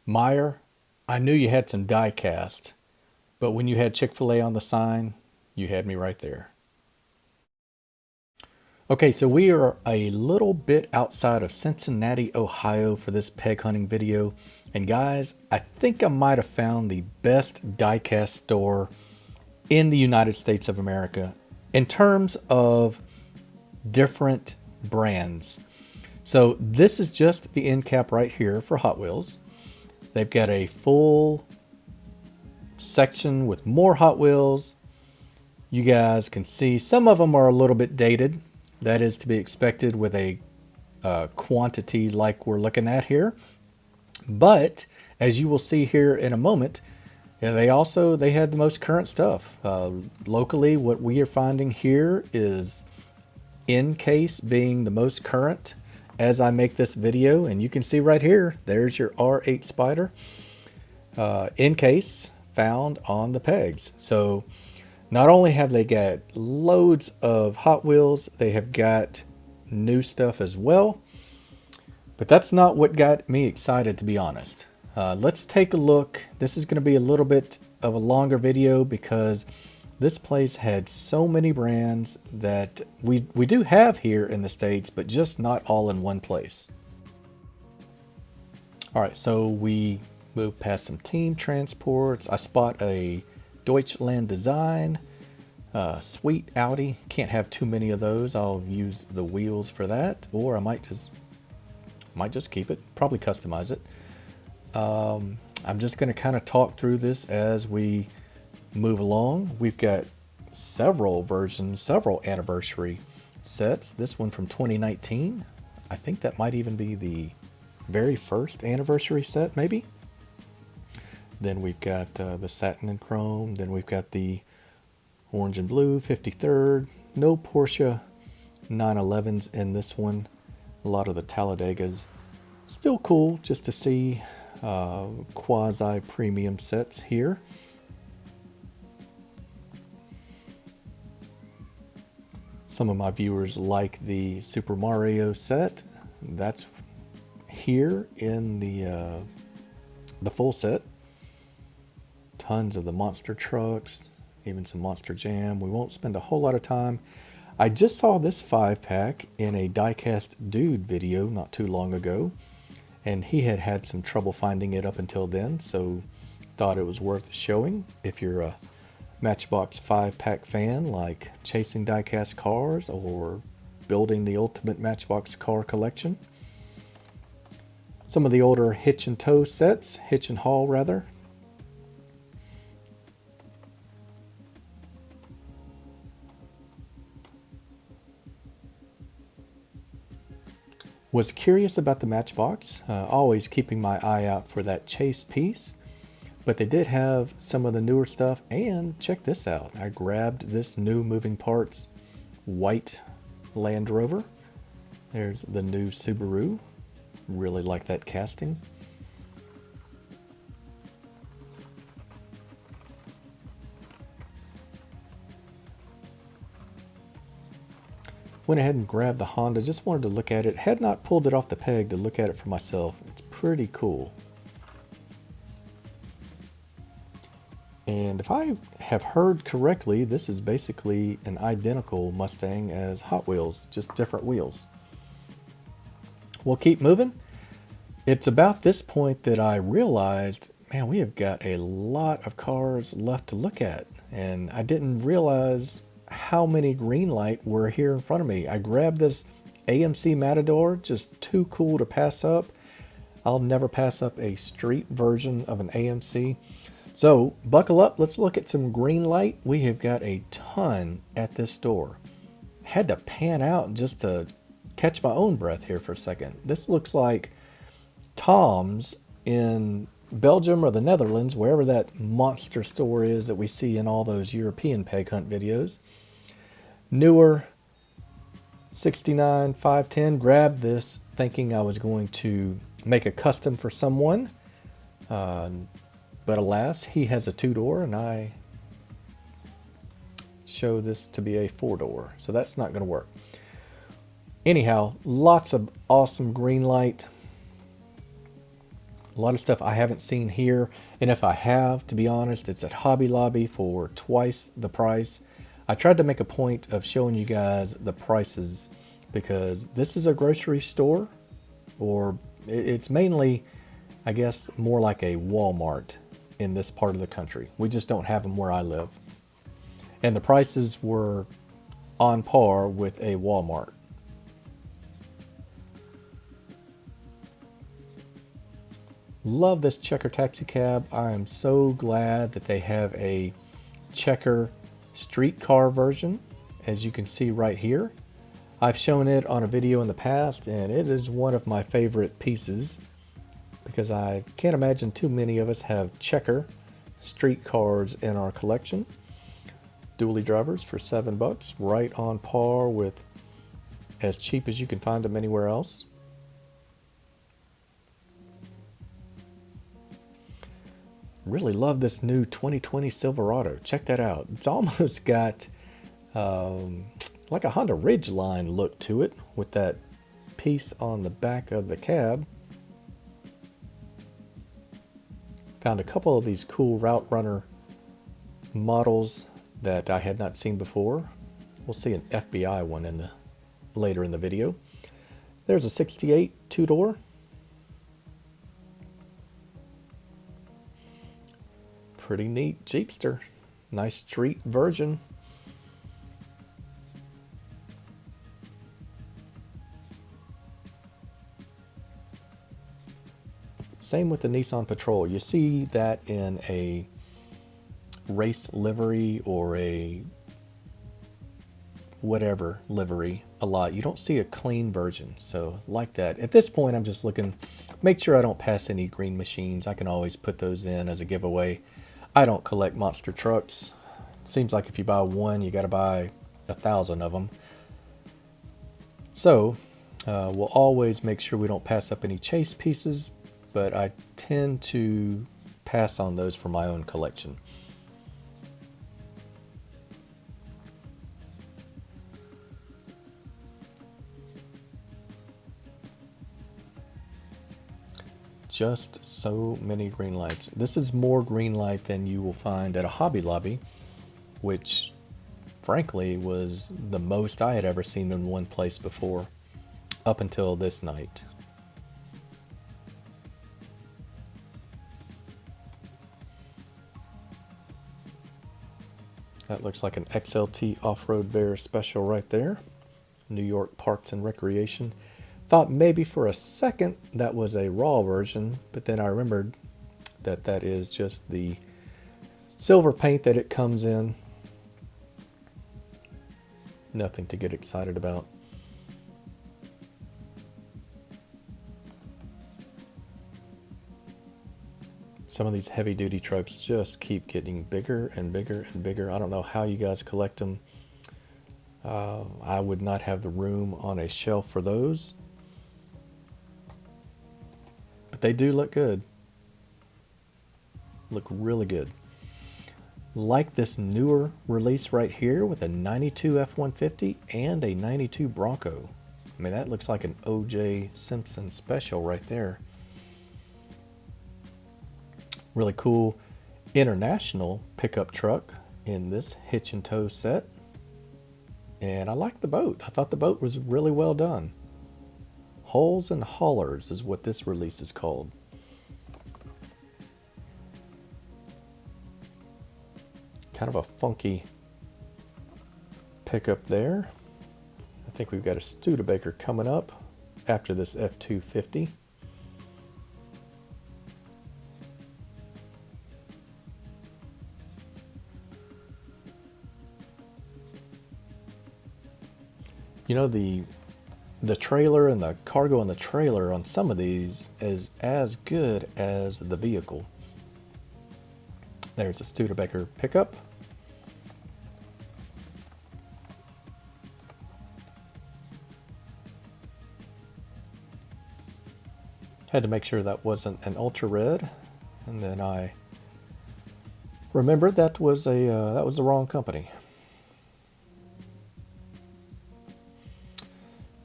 Meijer, I knew you had some Diecast, but when you had Chick-fil-A on the sign, you had me right there. Okay, so we are a little bit outside of Cincinnati, Ohio for this peg hunting video. And guys, I think I might have found the best diecast store in the United States of America in terms of different brands. So this is just the end cap right here for Hot Wheels. They've got a full section with more Hot Wheels. You guys can see some of them are a little bit dated. That is to be expected with a quantity like we're looking at here. But as you will see here in a moment, yeah, they had the most current stuff. Locally, what we are finding here is in case being the most current as I make this video, and you can see right here, there's your R8 Spider in case found on the pegs. So not only have they got loads of Hot Wheels, they have got new stuff as well. But that's not what got me excited, to be honest. Let's take a look. This is going to be a little bit of a longer video because this place had so many brands that we do have here in the States, but just not all in one place. All right, so we move past some team transports. I spot a Deutschland design, sweet Audi. Can't have too many of those. I'll use the wheels for that, or I might just keep it, probably customize it. I'm just going to kind of talk through this as we move along. We've got several versions, several anniversary sets. This one from 2019. I think that might even be the very first anniversary set, maybe. Then we've got the satin and chrome. Then we've got the orange and blue 53rd. No Porsche 911s in this one. A lot of the Talladegas. Still cool just to see quasi premium sets here. Some of my viewers like the Super Mario set. That's here in the full set. Tons of the monster trucks, even some Monster Jam. We won't spend a whole lot of time. I just saw this 5-pack in a Diecast Dude video not too long ago, and he had had some trouble finding it up until then, so thought it was worth showing. If you're a Matchbox 5-pack fan like chasing diecast cars or building the ultimate Matchbox car collection. Some of the older hitch and tow sets, hitch and haul rather. Was curious about the Matchbox, always keeping my eye out for that chase piece. But they did have some of the newer stuff, and check this out. I grabbed this new moving parts white Land Rover. There's the new Subaru. Really like that casting. Went ahead and grabbed the Honda, just wanted to look at it. Had not pulled it off the peg to look at it for myself. It's pretty cool. And if I have heard correctly, this is basically an identical Mustang as Hot Wheels, just different wheels. We'll keep moving. It's about this point that I realized, man, we have got a lot of cars left to look at. And I didn't realize how many green light were here in front of me. I grabbed this AMC Matador, just too cool to pass up. I'll never pass up a street version of an AMC. So buckle up, let's look at some green light. We have got a ton at this store. Had to pan out just to catch my own breath here for a second. This looks like Tom's in Belgium or the Netherlands, wherever that monster store is that we see in all those European peg hunt videos. Newer 69 510. Grabbed this thinking I was going to make a custom for someone. But alas, he has a 2-door and I show this to be a 4-door. So that's not going to work. Anyhow, lots of awesome green light. A lot of stuff I haven't seen here, and if I have, to be honest, it's at Hobby Lobby for twice the price. I tried to make a point of showing you guys the prices because this is a grocery store, or it's mainly, I guess, more like a Walmart in this part of the country. We just don't have them where I live. And the prices were on par with a Walmart. Love this Checker taxi cab. I am so glad that they have a Checker streetcar version, as you can see right here. I've shown it on a video in the past, and it is one of my favorite pieces because I can't imagine too many of us have Checker streetcars in our collection. Dually drivers for $7, right on par with as cheap as you can find them anywhere else. Really love this new 2020 Silverado. Check that out. It's almost got like a Honda Ridgeline look to it with that piece on the back of the cab. Found a couple of these cool Route Runner models that I had not seen before. We'll see an FBI one later in the video. There's a 68 two-door. Pretty neat Jeepster. Nice street version. Same with the Nissan Patrol. You see that in a race livery or a whatever livery a lot. You don't see a clean version, so like that. At this point, I'm just looking, make sure I don't pass any green machines. I can always put those in as a giveaway. I don't collect monster trucks. Seems like if you buy one, you got to buy 1,000 of them. So we'll always make sure we don't pass up any chase pieces, but I tend to pass on those for my own collection. Just so many green lights. This is more green light than you will find at a Hobby Lobby, which frankly was the most I had ever seen in one place before, up until this night. That looks like an XLT Off-Road Bear special right there. New York Parks and Recreation. Thought maybe for a second that was a raw version, but then I remembered that that is just the silver paint that it comes in. Nothing to get excited about. Some of these heavy duty trucks just keep getting bigger and bigger and bigger. I don't know how you guys collect them. I would not have the room on a shelf for those. But they do look good. Look really good. Like this newer release right here with a 92 F-150 and a 92 Bronco. I mean, that looks like an O.J. Simpson special right there. Really cool international pickup truck in this hitch and tow set. And I like the boat. I thought the boat was really well done. Hulls and Haulers is what this release is called. Kind of a funky pickup there. I think we've got a Studebaker coming up after this F-250. You know, the trailer and the cargo on the trailer on some of these is as good as the vehicle. There's a Studebaker pickup. Had to make sure that wasn't an ultra red, and then I remembered that was the wrong company.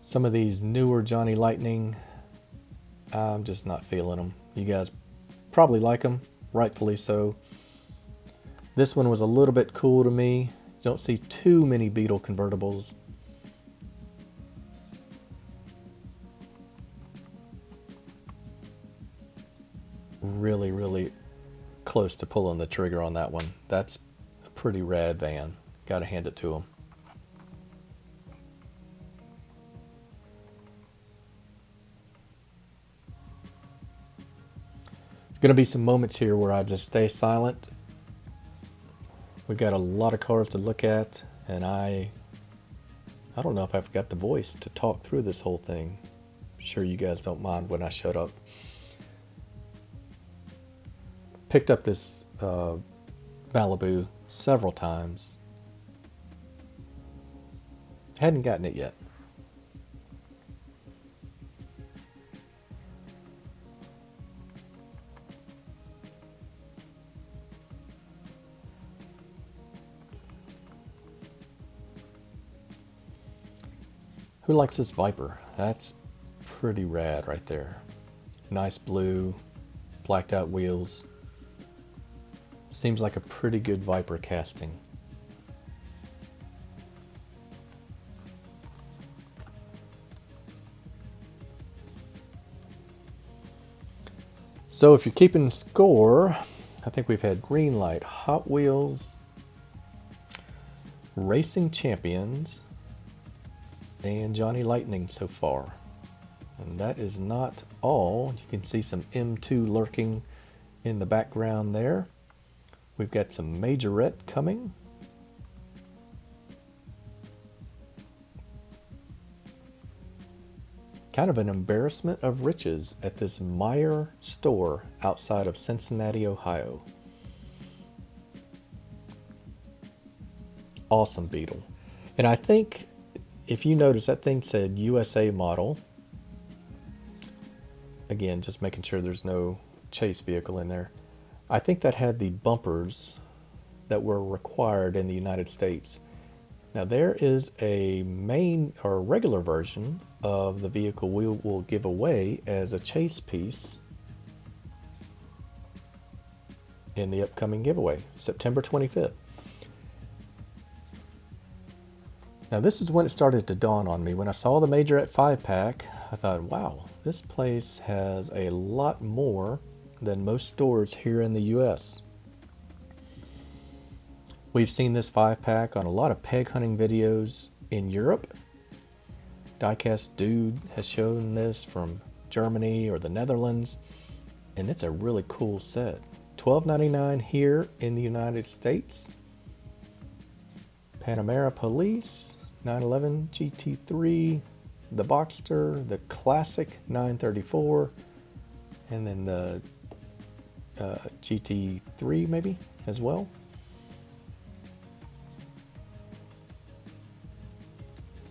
Some of these newer Johnny Lightning, I'm just not feeling them. You guys probably like them, rightfully so. This one was a little bit cool to me. You don't see too many Beetle convertibles. Really, really close to pulling the trigger on that one. That's a pretty rad van. Gotta hand it to them. There's gonna be some moments here where I just stay silent. We got a lot of cars to look at, and I don't know if I've got the voice to talk through this whole thing. I'm sure you guys don't mind when I shut up. Picked up this Malibu several times. Hadn't gotten it yet. Who likes this Viper? That's pretty rad right there. Nice blue, blacked out wheels. Seems like a pretty good Viper casting. So if you're keeping score, I think we've had Greenlight, Hot Wheels, Racing Champions, and Johnny Lightning so far. And that is not all. You can see some M2 lurking in the background there. We've got some Majorette coming. Kind of an embarrassment of riches at this Meijer store outside of Cincinnati, Ohio. Awesome Beetle. And I think if you notice, that thing said USA model. Again, just making sure there's no chase vehicle in there. I think that had the bumpers that were required in the United States. Now there is a main or regular version of the vehicle we will give away as a chase piece in the upcoming giveaway, September 25th. Now this is when it started to dawn on me. When I saw the Majorette 5-pack, I thought, wow, this place has a lot more than most stores here in the US. We've seen this 5-pack on a lot of peg hunting videos in Europe. Diecast Dude has shown this from Germany or the Netherlands, and it's a really cool set. $12.99 here in the United States. Panamera Police, 911 GT3, the Boxster, the Classic 934, and then the GT3 maybe as well.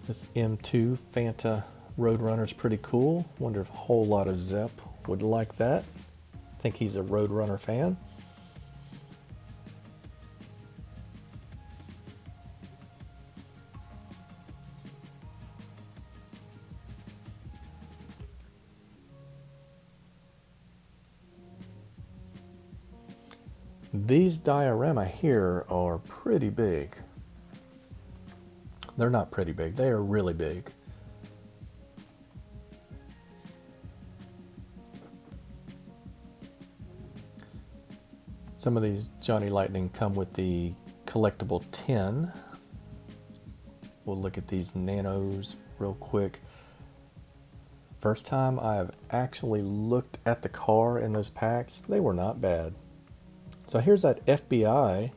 This M2 Fanta Roadrunner is pretty cool. Wonder if a whole lot of Zepp would like that. I think he's a Roadrunner fan. These diorama here are pretty big. They're not pretty big, they are really big. Some of these Johnny Lightning come with the collectible tin. We'll look at these nanos real quick. First time I've actually looked at the car in those packs, they were not bad. So here's that FBI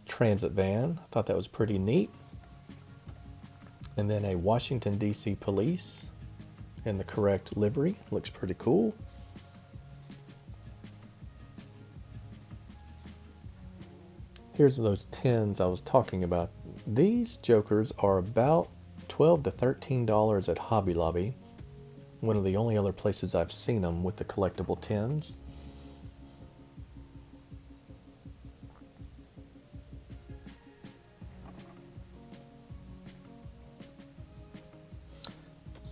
transit van. I thought that was pretty neat. And then a Washington, D.C. police in the correct livery. Looks pretty cool. Here's those tins I was talking about. These jokers are about $12 to $13 at Hobby Lobby. One of the only other places I've seen them with the collectible tins.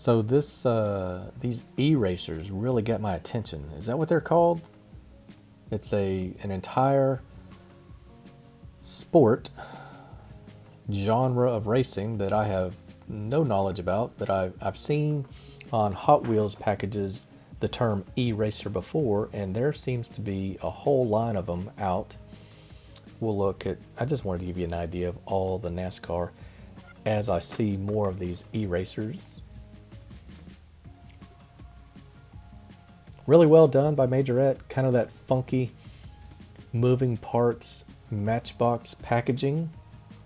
So these e-racers really got my attention. Is that what they're called? It's an entire sport genre of racing that I have no knowledge about, but I've seen on Hot Wheels packages the term e-racer before, and there seems to be a whole line of them out. We'll look at, I just wanted to give you an idea of all the NASCAR as I see more of these e-racers. Really well done by Majorette, kind of that funky moving parts Matchbox packaging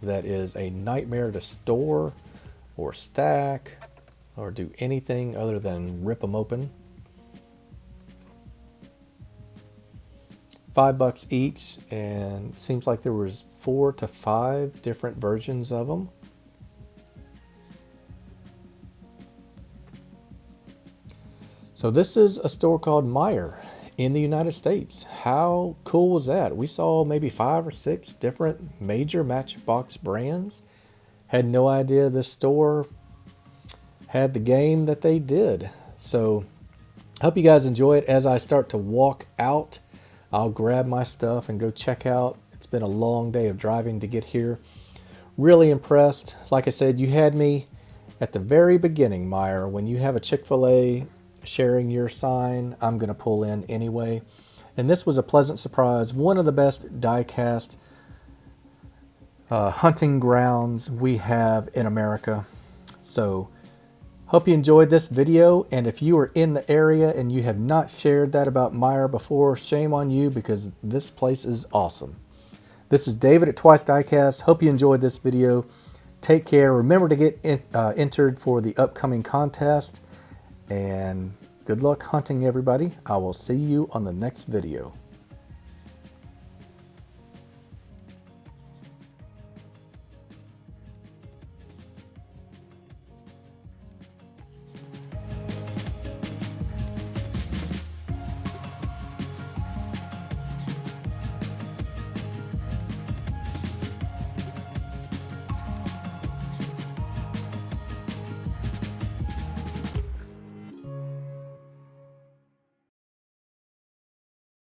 that is a nightmare to store or stack or do anything other than rip them open. $5 each, and seems like there was 4 to 5 different versions of them. So this is a store called Meijer in the United States. How cool was that? We saw maybe 5 or 6 different major Matchbox brands. Had no idea this store had the game that they did. So hope you guys enjoy it. As I start to walk out, I'll grab my stuff and go check out. It's been a long day of driving to get here. Really impressed. Like I said, you had me at the very beginning, Meijer. When you have a Chick-fil-A sharing your sign, I'm going to pull in anyway. And this was a pleasant surprise. One of the best die-cast hunting grounds we have in America. So hope you enjoyed this video, and if you are in the area and you have not shared that about Meijer before, shame on you, because this place is awesome. This is David at Twice Diecast. Hope you enjoyed this video. Take care. Remember to get entered for the upcoming contest, and good luck hunting, everybody. I will see you on the next video.